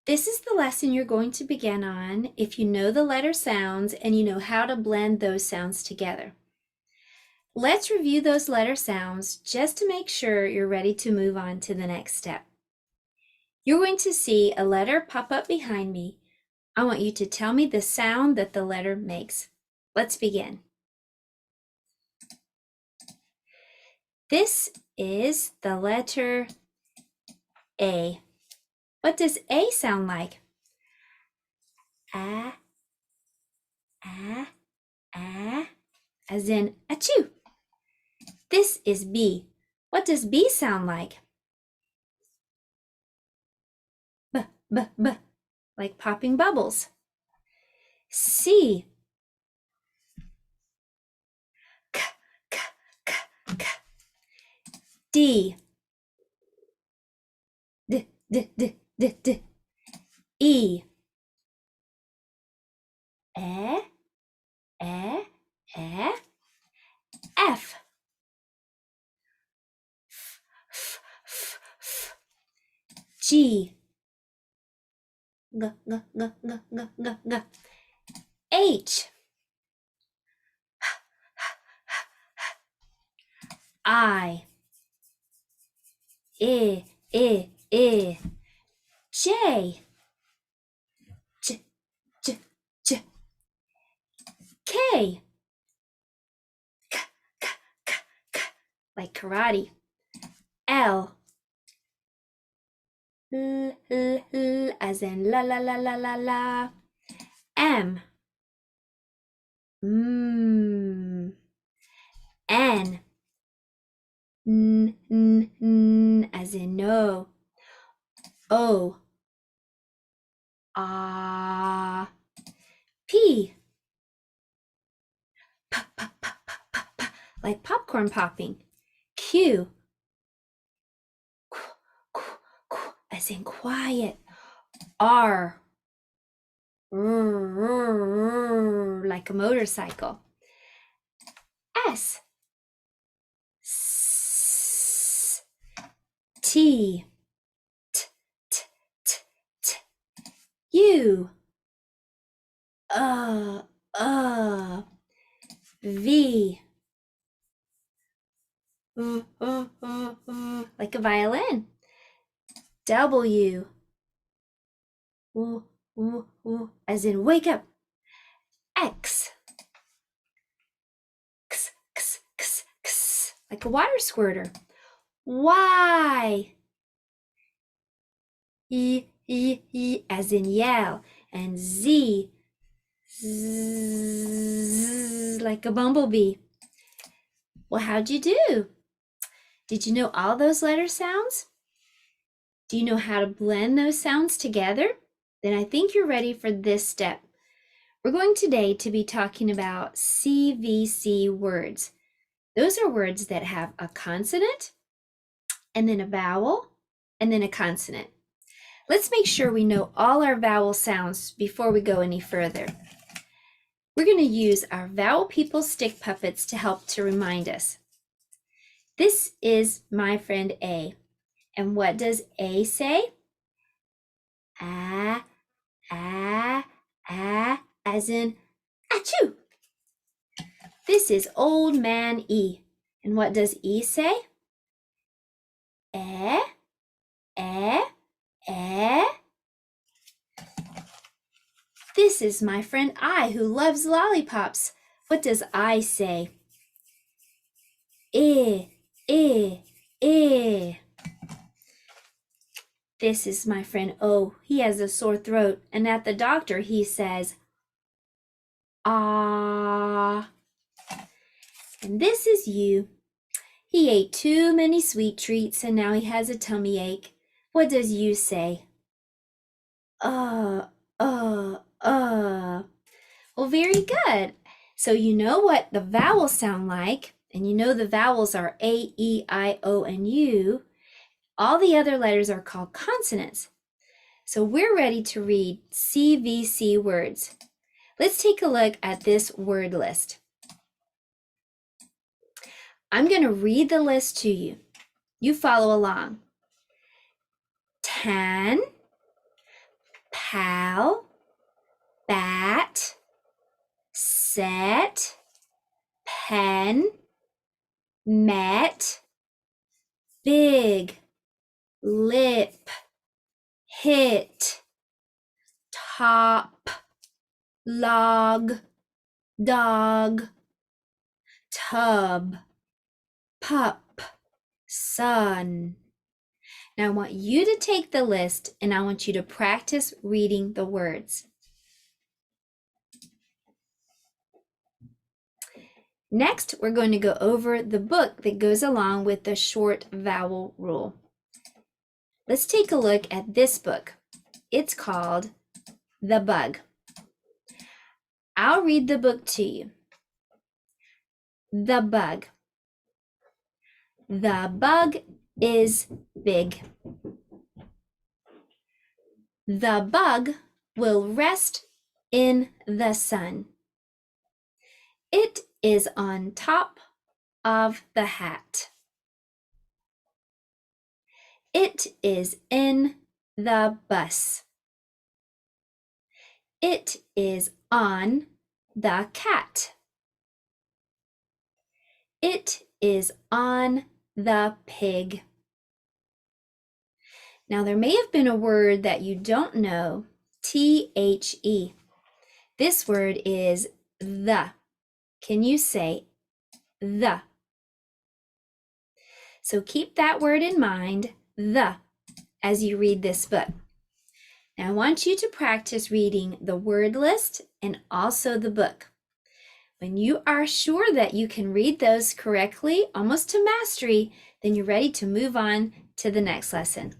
This is the lesson you're going to begin on if you know the letter sounds and you know how to blend those sounds together. Let's review those letter sounds just to make sure you're ready to move on to the next step. You're going to see a letter pop up behind me. I want you to tell me the sound that the letter makes. Let's begin. This is the letter A. What does A sound like? Ah, ah, ah, as in achoo. This is B. What does B sound like? B, b, b, like popping bubbles. C. K, k, k, k. D. D, d, d, d, d. E. E, E, E. F. F, f, f, f. G. G, g, g, g, g, g, g. H. I. J. J, J, J, J. K. K, k, k, k, like karate. L. L, L, L, as in la la la la la la. M. N. N, n, n, as in no. O. Ah. P. P, p, p, p, p, p, like popcorn popping. Q. Qu, qu, qu, as in quiet. R. Like a motorcycle. S. S. T. T, t, t, t. U. V. Like a violin. W. As in wake up. X. X, x, x, x, like a water squirter. Y. E, as in yell. And Z. Z, like a bumblebee. Well, how'd you do? Did you know all those letter sounds? Do you know how to blend those sounds together? Then I think you're ready for this step. We're going today to be talking about CVC words. Those are words that have a consonant, and then a vowel, and then a consonant. Let's make sure we know all our vowel sounds before we go any further. We're going to use our Vowel People stick puppets to help to remind us. This is my friend A. And what does A say? Ah, ah, ah, as in achoo. This is old man E. And what does E say? Eh, eh, eh. This is my friend I who loves lollipops. What does I say? Eh, eh, eh. This is my friend O. He has a sore throat, and at the doctor he says, ah. And this is you. He ate too many sweet treats, and now he has a tummy ache. What does you say? Uh. Well, very good. So you know what the vowels sound like, and you know the vowels are A, E, I, O, and U. All the other letters are called consonants. So we're ready to read CVC words. Let's take a look at this word list. I'm going to read the list to you. You follow along. Tan, pal, bat, set, pen, met, big, lip, hit, top, log, dog, tub, pup, sun. Now I want you to take the list and I want you to practice reading the words. Next, we're going to go over the book that goes along with the short vowel rule. Let's take a look at this book. It's called The Bug. I'll read the book to you. The bug. The bug is big. The bug will rest in the sun. It is on top of the hat. It is in the bus. It is on the cat. It is on the pig. Now there may have been a word that you don't know, T-H-E. This word is the. Can you say the? So keep that word in mind, the, as you read this book. Now I want you to practice reading the word list and also the book. When you are sure that you can read those correctly, almost to mastery, then you're ready to move on to the next lesson.